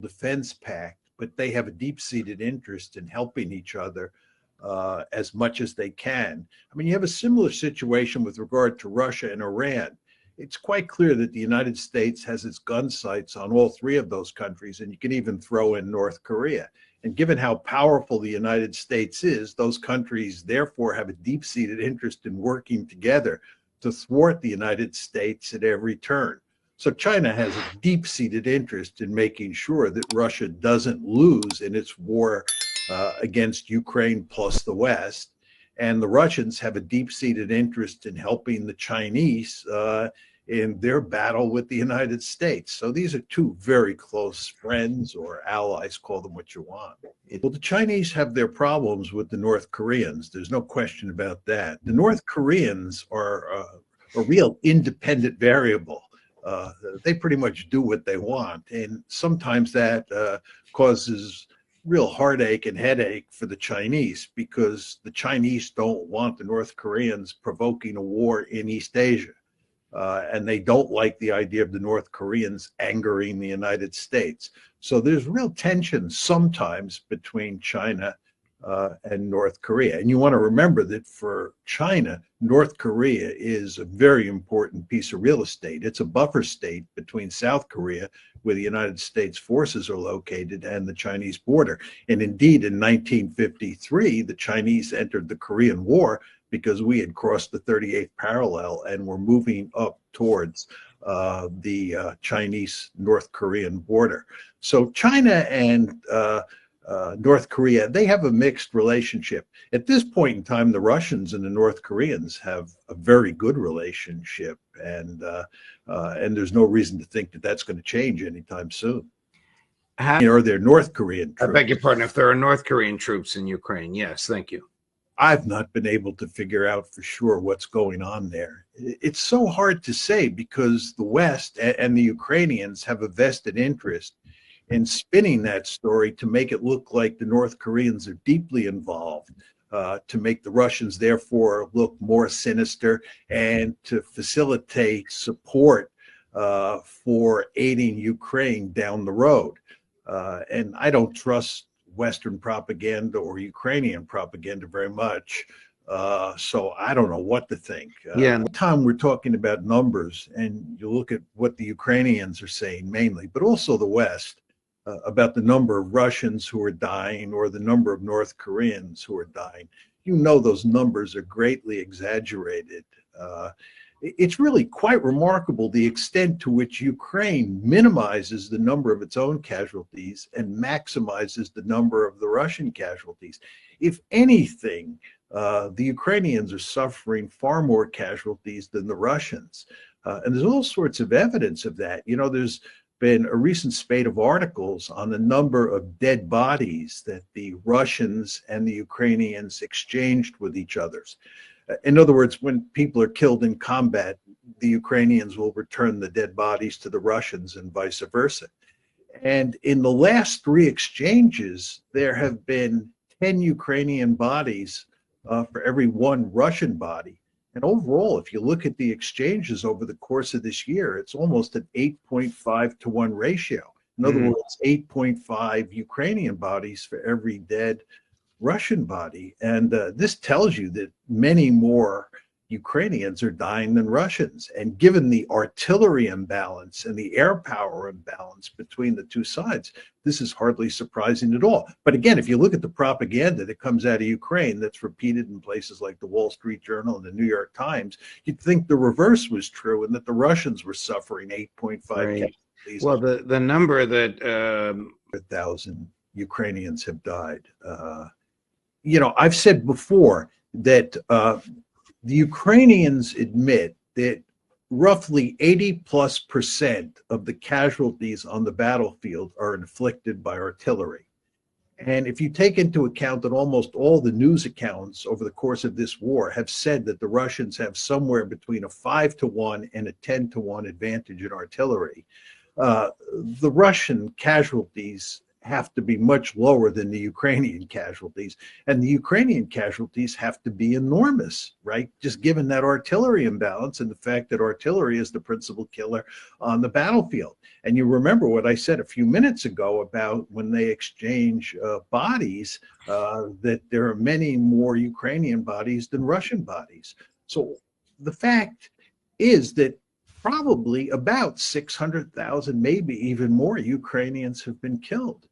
defense pact, but they have a deep-seated interest in helping each other as much as they can. I mean, you have a similar situation with regard to Russia and Iran. It's quite clear that the United States has its gun sights on all three of those countries, and you can even throw in North Korea. And given how powerful the United States is, those countries therefore have a deep-seated interest in working together to thwart the United States at every turn. So China has a deep-seated interest in making sure that Russia doesn't lose in its war against Ukraine plus the West. And the Russians have a deep-seated interest in helping the Chinese in their battle with the United States. So these are two very close friends or allies, call them what you want. Well, the Chinese have their problems with the North Koreans. There's no question about that. The North Koreans are a real independent variable. They pretty much do what they want. And sometimes that causes real heartache and headache for the Chinese, because the Chinese don't want the North Koreans provoking a war in East Asia. And they don't like the idea of the North Koreans angering the United States. So there's real tension sometimes between China and North Korea. And you want to remember that for China, North Korea is a very important piece of real estate. It's a buffer state between South Korea, where the United States forces are located, and the Chinese border. And indeed, in 1953, the Chinese entered the Korean War because we had crossed the 38th parallel and were moving up towards the Chinese-North Korean border. So China and North Korea, they have a mixed relationship. At this point in time, the Russians and the North Koreans have a very good relationship, and there's no reason to think that that's going to change anytime soon. Or they're North Korean troops. I beg your pardon, if there are North Korean troops in Ukraine, yes, thank you. I've not been able to figure out for sure what's going on there. It's so hard to say, because the West and the Ukrainians have a vested interest in spinning that story to make it look like the North Koreans are deeply involved, to make the Russians therefore look more sinister, and to facilitate support for aiding Ukraine down the road. And I don't trust Western propaganda or Ukrainian propaganda very much. So I don't know what to think. Time we're talking about numbers, and you look at what the Ukrainians are saying mainly, but also the West, about the number of Russians who are dying or the number of North Koreans who are dying. You know, those numbers are greatly exaggerated. It's really quite remarkable the extent to which Ukraine minimizes the number of its own casualties and maximizes the number of the Russian casualties. If anything, the Ukrainians are suffering far more casualties than the Russians. And there's all sorts of evidence of that. You know, there's been a recent spate of articles on the number of dead bodies that the Russians and the Ukrainians exchanged with each other. In other words, when people are killed in combat, the Ukrainians will return the dead bodies to the Russians and vice versa. And in the last 3 exchanges, there have been 10 Ukrainian bodies for every 1 Russian body. And overall, if you look at the exchanges over the course of this year, it's almost an 8.5 to 1 ratio. In other words, 8.5 Ukrainian bodies for every dead Russian body. And this tells you that many more Ukrainians are dying than Russians. And given the artillery imbalance and the air power imbalance between the two sides, this is hardly surprising at all. But again, if you look at the propaganda that comes out of Ukraine that's repeated in places like the Wall Street Journal and the New York Times, you'd think the reverse was true and that the Russians were suffering 8.5 casualties. Well, the number that 1,000 Ukrainians have died. You know, I've said before that the Ukrainians admit that roughly 80+% of the casualties on the battlefield are inflicted by artillery. And if you take into account that almost all the news accounts over the course of this war have said that the Russians have somewhere between a 5 to 1 and a 10 to 1 advantage in artillery, the Russian casualties have to be much lower than the Ukrainian casualties. And the Ukrainian casualties have to be enormous, right? Just given that artillery imbalance and the fact that artillery is the principal killer on the battlefield. And you remember what I said a few minutes ago about when they exchange bodies, that there are many more Ukrainian bodies than Russian bodies. So the fact is that probably about 600,000, maybe even more Ukrainians have been killed,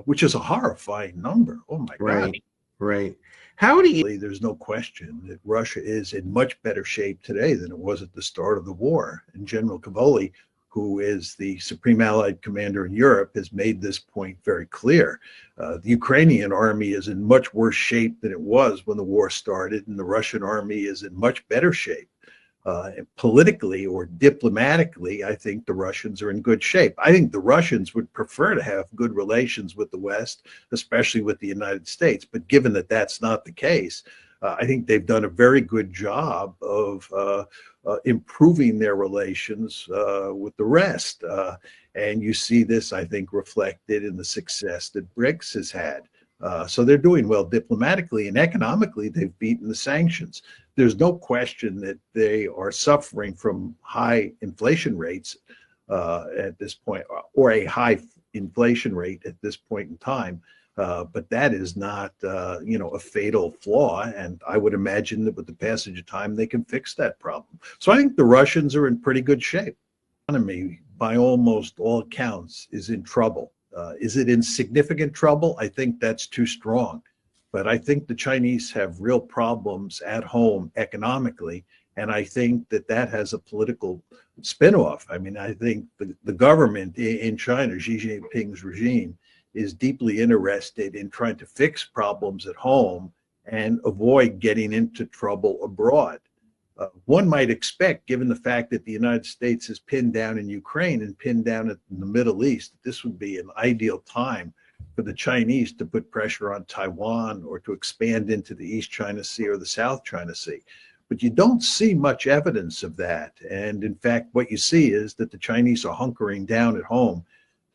which is a horrifying number. Oh my God. Right, right. How do you? There's no question that Russia is in much better shape today than it was at the start of the war. And General Cavoli, who is the Supreme Allied Commander in Europe, has made this point very clear. The Ukrainian army is in much worse shape than it was when the war started, and the Russian army is in much better shape. Politically or diplomatically, I think the Russians are in good shape. I think the Russians would prefer to have good relations with the West, especially with the United States. But given that that's not the case, I think they've done a very good job of improving their relations with the rest. And you see this, I think, reflected in the success that BRICS has had. So they're doing well diplomatically, and economically, they've beaten the sanctions. There's no question that they are suffering from high inflation rates at this point, or a high inflation rate at this point in time. But that is not, a fatal flaw. And I would imagine that with the passage of time, they can fix that problem. So I think the Russians are in pretty good shape. The economy, by almost all accounts, is in trouble. Is it in significant trouble? I think that's too strong. But I think the Chinese have real problems at home economically. And I think that that has a political spinoff. I mean, I think the government in China, Xi Jinping's regime, is deeply interested in trying to fix problems at home and avoid getting into trouble abroad. One might expect, given the fact that the United States is pinned down in Ukraine and pinned down in the Middle East, this would be an ideal time for the Chinese to put pressure on Taiwan or to expand into the East China Sea or the South China Sea. But you don't see much evidence of that. And in fact, what you see is that the Chinese are hunkering down at home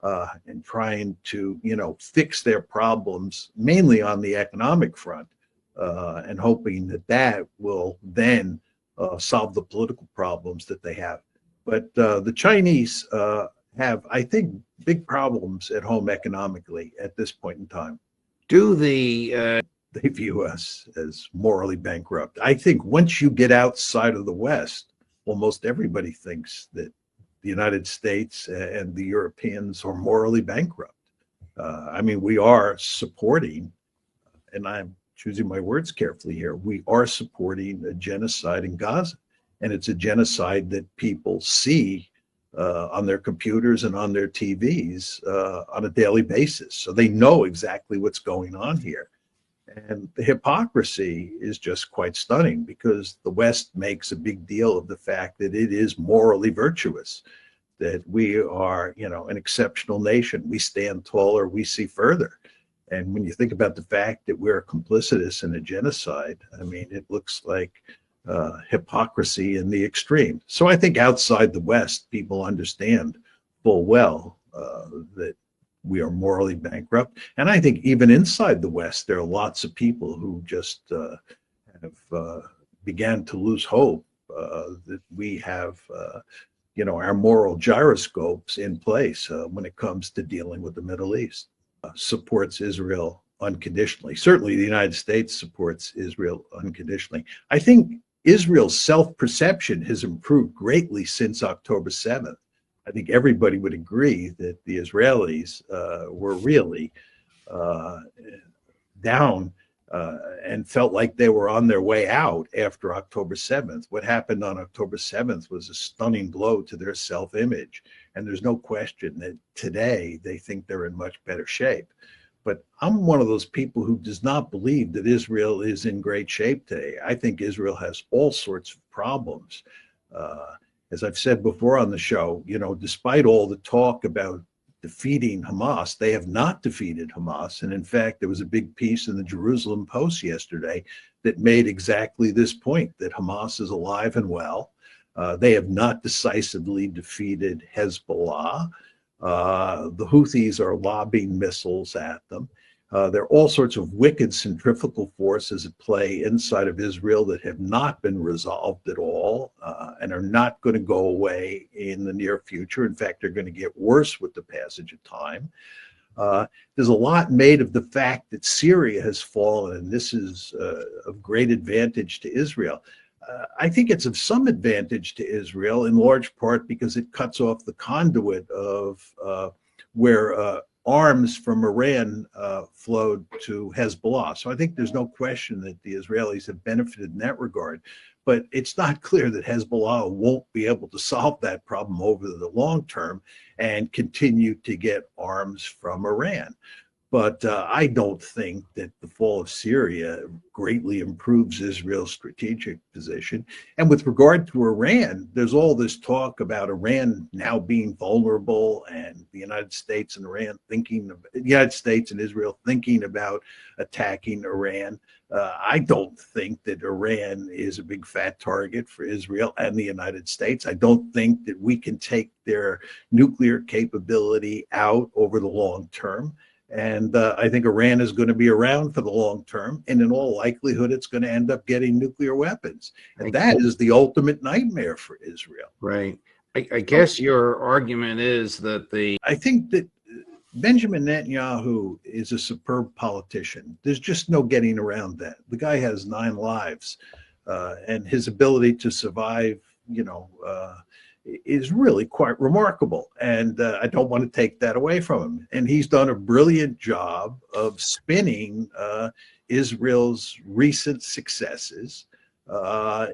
and trying to, fix their problems, mainly on the economic front, and hoping that that will then solve the political problems that they have. But the Chinese have, I think, big problems at home economically at this point in time. They view us as morally bankrupt. I think once you get outside of the West, almost everybody thinks that the United States and the Europeans are morally bankrupt. I mean, we are supporting, and I'm choosing my words carefully here, we are supporting a genocide in Gaza. And it's a genocide that people see on their computers and on their TVs on a daily basis. So they know exactly what's going on here. And the hypocrisy is just quite stunning, because the West makes a big deal of the fact that it is morally virtuous, that we are, an exceptional nation. We stand taller, we see further. And when you think about the fact that we're complicitous in a genocide, I mean, it looks like hypocrisy in the extreme. So I think outside the West, people understand full well that we are morally bankrupt. And I think even inside the West, there are lots of people who just have began to lose hope that we have, our moral gyroscopes in place when it comes to dealing with the Middle East. Supports Israel unconditionally. Certainly the United States supports Israel unconditionally. I think Israel's self-perception has improved greatly since October 7th. I think everybody would agree that the Israelis were really down and felt like they were on their way out after October 7th. What happened on October 7th was a stunning blow to their self-image. And there's no question that today they think they're in much better shape. But I'm one of those people who does not believe that Israel is in great shape today. I think Israel has all sorts of problems. As I've said before on the show, despite all the talk about defeating Hamas, they have not defeated Hamas. And in fact, there was a big piece in the Jerusalem Post yesterday that made exactly this point, that Hamas is alive and well. They have not decisively defeated Hezbollah. The Houthis are lobbing missiles at them. There are all sorts of wicked centrifugal forces at play inside of Israel that have not been resolved at all and are not going to go away in the near future. In fact, they're going to get worse with the passage of time. There's a lot made of the fact that Syria has fallen, and this is of great advantage to Israel. I think it's of some advantage to Israel, in large part because it cuts off the conduit of where arms from Iran flowed to Hezbollah. So I think there's no question that the Israelis have benefited in that regard. But it's not clear that Hezbollah won't be able to solve that problem over the long term and continue to get arms from Iran. But I don't think that the fall of Syria greatly improves Israel's strategic position. And with regard to Iran, there's all this talk about Iran now being vulnerable, and the United States and Israel thinking about attacking Iran. I don't think that Iran is a big fat target for Israel and the United States. I don't think that we can take their nuclear capability out over the long term. And I think Iran is going to be around for the long term. And in all likelihood, it's going to end up getting nuclear weapons. And that is the ultimate nightmare for Israel. Right. I guess your argument is that I think that Benjamin Netanyahu is a superb politician. There's just no getting around that. The guy has 9 lives, and his ability to survive, is really quite remarkable. And I don't want to take that away from him. And he's done a brilliant job of spinning Israel's recent successes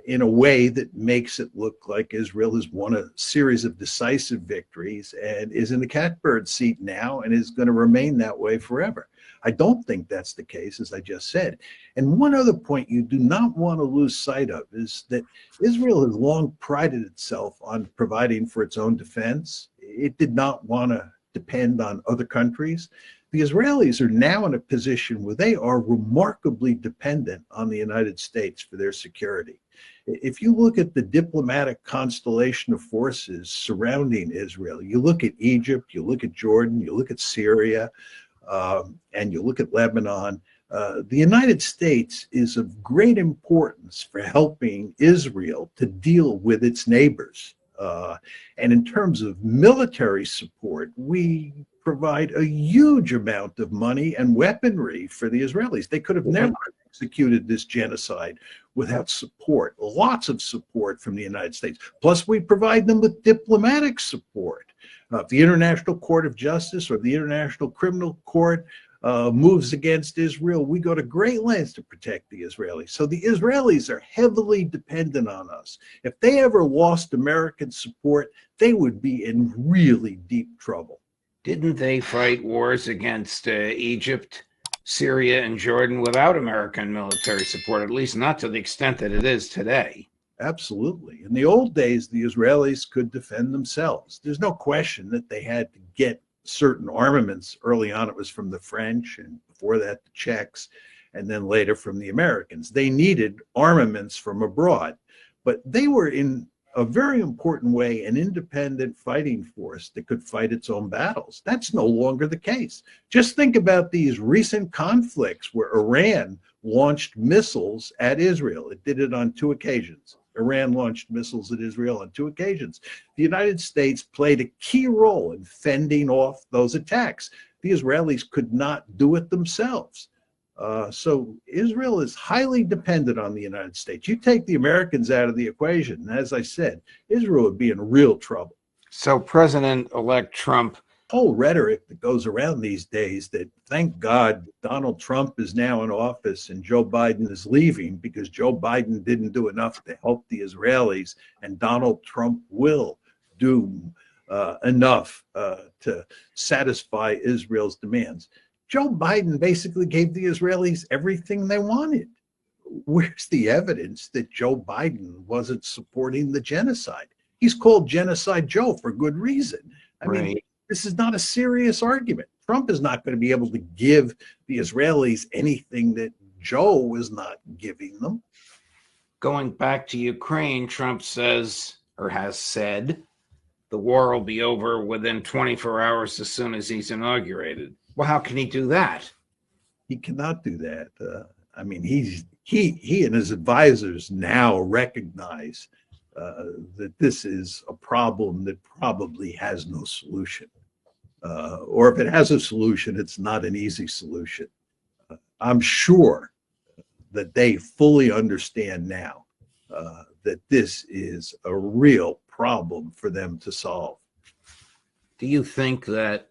in a way that makes it look like Israel has won a series of decisive victories and is in the catbird seat now and is going to remain that way forever. I don't think that's the case, as I just said. And one other point you do not want to lose sight of is that Israel has long prided itself on providing for its own defense. It did not want to depend on other countries. The Israelis are now in a position where they are remarkably dependent on the United States for their security. If you look at the diplomatic constellation of forces surrounding Israel, you look at Egypt, you look at Jordan, you look at Syria, and you look at Lebanon, the United States is of great importance for helping Israel to deal with its neighbors. And in terms of military support, we provide a huge amount of money and weaponry for the Israelis. They could have never executed this genocide without support, lots of support from the United States. Plus, we provide them with diplomatic support. If the International Court of Justice or the International Criminal Court moves against Israel, we go to great lengths to protect the Israelis. So the Israelis are heavily dependent on us. If they ever lost American support, they would be in really deep trouble. Didn't they fight wars against Egypt, Syria, and Jordan without American military support, at least not to the extent that it is today? Absolutely. In the old days, the Israelis could defend themselves. There's no question that they had to get certain armaments. Early on, it was from the French, and before that, the Czechs, and then later from the Americans. They needed armaments from abroad, but they were in a very important way an independent fighting force that could fight its own battles. That's no longer the case. Just think about these recent conflicts where Iran launched missiles at Israel. It did it on 2 occasions. Iran launched missiles at Israel on 2 occasions. The United States played a key role in fending off those attacks. The Israelis could not do it themselves. So Israel is highly dependent on the United States. You take the Americans out of the equation, and as I said, Israel would be in real trouble. So President-elect Trump, whole rhetoric that goes around these days that thank God Donald Trump is now in office and Joe Biden is leaving because Joe Biden didn't do enough to help the Israelis, and Donald Trump will do enough to satisfy Israel's demands. Joe Biden basically gave the Israelis everything they wanted. Where's the evidence that Joe Biden wasn't supporting the genocide? He's called Genocide Joe for good reason. I mean, this is not a serious argument. Trump is not going to be able to give the Israelis anything that Joe was not giving them. Going back to Ukraine, Trump says, or has said, the war will be over within 24 hours as soon as he's inaugurated. Well, how can he do that? He cannot do that. I mean, he and his advisors now recognize that this is a problem that probably has no solution. Or if it has a solution, it's not an easy solution. I'm sure that they fully understand now that this is a real problem for them to solve. Do you think that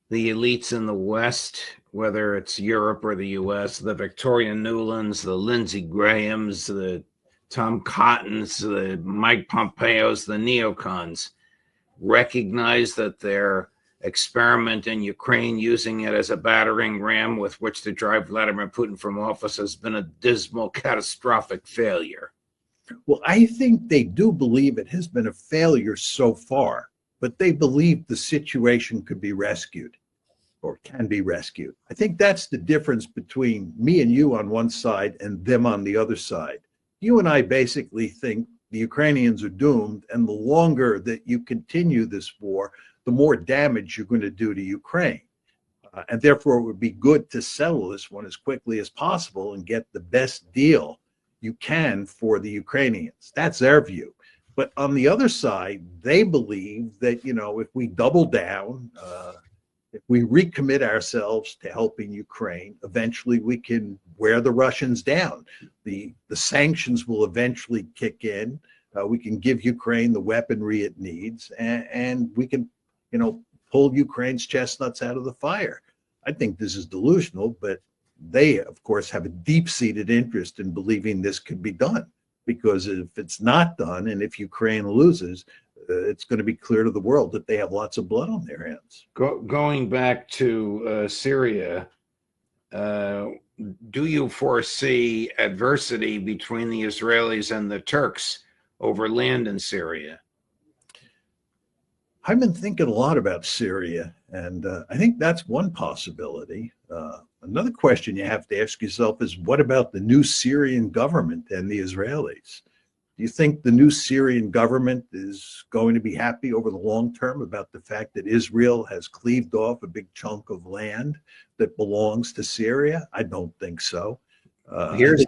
the elites in the West, whether it's Europe or the US, the Victoria Newlands, the Lindsey Grahams, the Tom Cottons, the Mike Pompeos, the neocons, recognize that their experiment in Ukraine, using it as a battering ram with which to drive Vladimir Putin from office, has been a dismal, catastrophic failure? Well, I think they do believe it has been a failure so far, but they believe the situation could be rescued or can be rescued. I think that's the difference between me and you on one side and them on the other side. You and I basically think the Ukrainians are doomed, and the longer that you continue this war, the more damage you're going to do to Ukraine. And therefore, it would be good to settle this one as quickly as possible and get the best deal you can for the Ukrainians. That's their view. But on the other side, they believe that, if we double down, if we recommit ourselves to helping Ukraine, eventually we can wear the Russians down. The sanctions will eventually kick in. We can give Ukraine the weaponry it needs, and we can, pull Ukraine's chestnuts out of the fire. I think this is delusional, but they, of course, have a deep-seated interest in believing this could be done. Because if it's not done, and if Ukraine loses, it's going to be clear to the world that they have lots of blood on their hands. Going back to Syria, do you foresee adversity between the Israelis and the Turks over land in Syria? I've been thinking a lot about Syria, and I think that's one possibility. Another question you have to ask yourself is, what about the new Syrian government and the Israelis? Do you think the new Syrian government is going to be happy over the long term about the fact that Israel has cleaved off a big chunk of land that belongs to Syria? I don't think so. Here's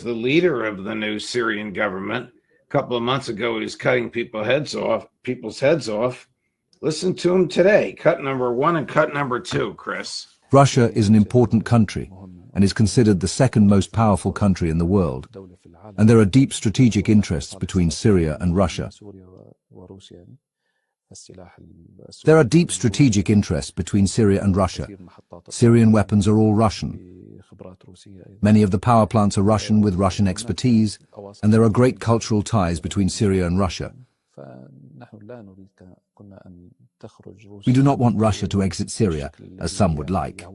the leader of the new Syrian government. A couple of months ago, he was cutting people's heads off. Listen to him today. Cut number 1 and cut number 2, Chris. Russia is an important country and is considered the second most powerful country in the world. And there are deep strategic interests between Syria and Russia. There are deep strategic interests between Syria and Russia. Syrian weapons are all Russian. Many of the power plants are Russian with Russian expertise, and there are great cultural ties between Syria and Russia. We do not want Russia to exit Syria, as some would like.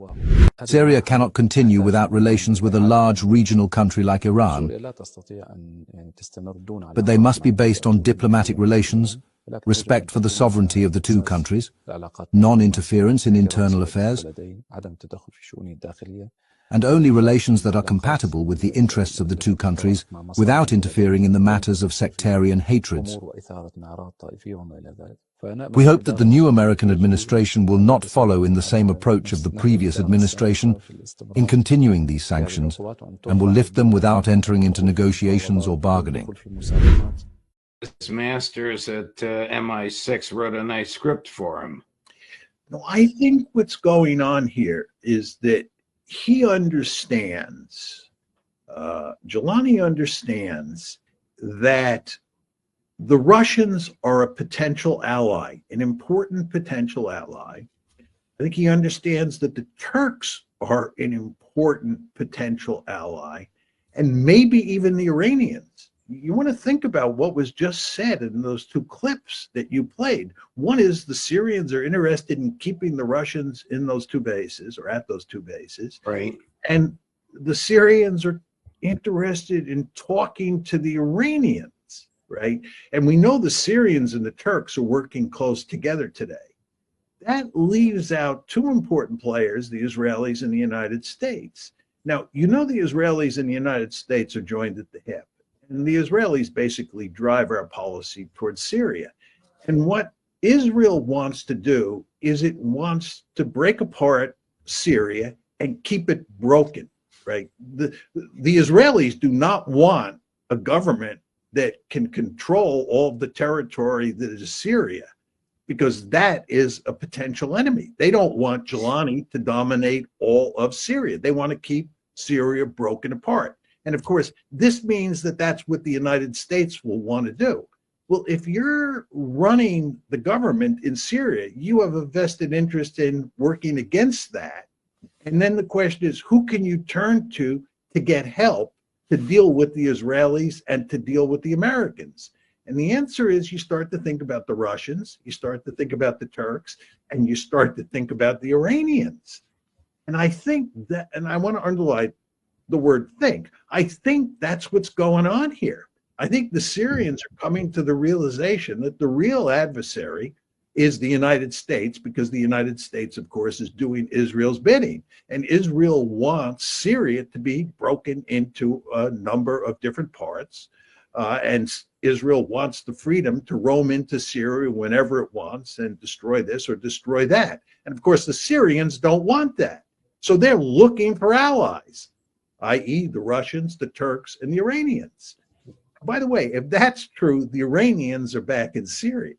Syria cannot continue without relations with a large regional country like Iran, but they must be based on diplomatic relations, respect for the sovereignty of the two countries, non-interference in internal affairs, and only relations that are compatible with the interests of the two countries without interfering in the matters of sectarian hatreds. We hope that the new American administration will not follow in the same approach of the previous administration in continuing these sanctions, and will lift them without entering into negotiations or bargaining. His masters at MI6 wrote a nice script for him. No, I think what's going on here is that he understands, Jelani understands that the Russians are a potential ally, an important potential ally. I think he understands that the Turks are an important potential ally, and maybe even the Iranians. You want to think about what was just said in those two clips that you played. One is the Syrians are interested in keeping the Russians in those two bases, or at those two bases. Right. And the Syrians are interested in talking to the Iranians. Right? And we know the Syrians and the Turks are working close together today. That leaves out two important players, the Israelis and the United States. Now, the Israelis and the United States are joined at the hip. And the Israelis basically drive our policy towards Syria. And what Israel wants to do is it wants to break apart Syria and keep it broken, right? The Israelis do not want a government that can control all the territory that is Syria, because that is a potential enemy. They don't want Jelani to dominate all of Syria. They want to keep Syria broken apart. And of course, this means that that's what the United States will want to do. Well, if you're running the government in Syria, you have a vested interest in working against that. And then the question is, who can you turn to get help to deal with the Israelis and to deal with the Americans? And the answer is you start to think about the Russians, you start to think about the Turks, and you start to think about the Iranians. And I think that, and I want to underline the word think, I think that's what's going on here. I think the Syrians are coming to the realization that the real adversary is the United States, because the United States, of course, is doing Israel's bidding. And Israel wants Syria to be broken into a number of different parts. And Israel wants the freedom to roam into Syria whenever it wants and destroy this or destroy that. And of course, the Syrians don't want that. So they're looking for allies, i.e. the Russians, the Turks, and the Iranians. By the way, if that's true, the Iranians are back in Syria.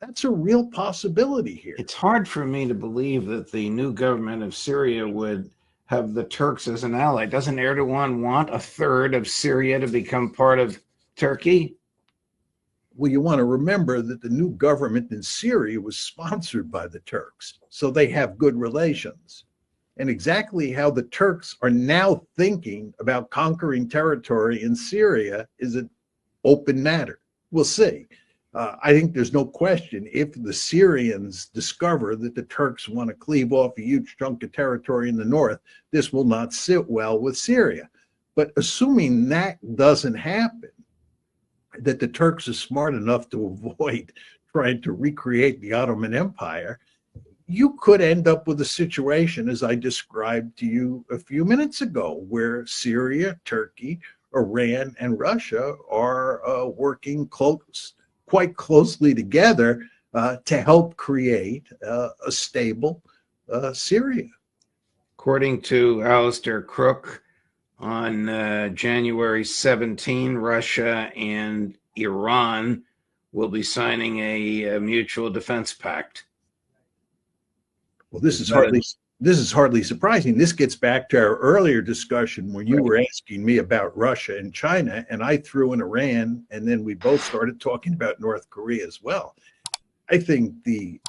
That's a real possibility here. It's hard for me to believe that the new government of Syria would have the Turks as an ally. Doesn't Erdogan want a third of Syria to become part of Turkey? Well, you want to remember that the new government in Syria was sponsored by the Turks, so they have good relations. And exactly how the Turks are now thinking about conquering territory in Syria is an open matter. We'll see. I think there's no question, if the Syrians discover that the Turks want to cleave off a huge chunk of territory in the north, this will not sit well with Syria. But assuming that doesn't happen, that the Turks are smart enough to avoid trying to recreate the Ottoman Empire, you could end up with a situation, as I described to you a few minutes ago, where Syria, Turkey, Iran, and Russia are working quite closely together to help create a stable Syria. According to Alistair Crook, on January 17, Russia and Iran will be signing a mutual defense pact. Well, this is hardly surprising. This gets back to our earlier discussion when you were asking me about Russia and China, and I threw in Iran, and then we both started talking about North Korea as well. I think the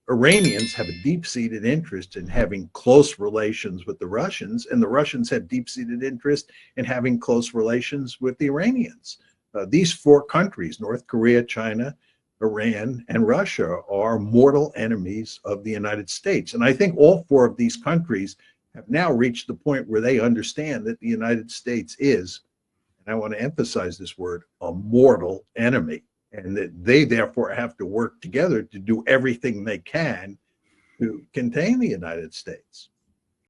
Iranians have a deep-seated interest in having close relations with the Russians, and the Russians have deep-seated interest in having close relations with the Iranians. These four countries, North Korea, China, Iran, and Russia, are mortal enemies of the United States. And I think all four of these countries have now reached the point where they understand that the United States is, and I want to emphasize this word, a mortal enemy, and that they therefore have to work together to do everything they can to contain the United States.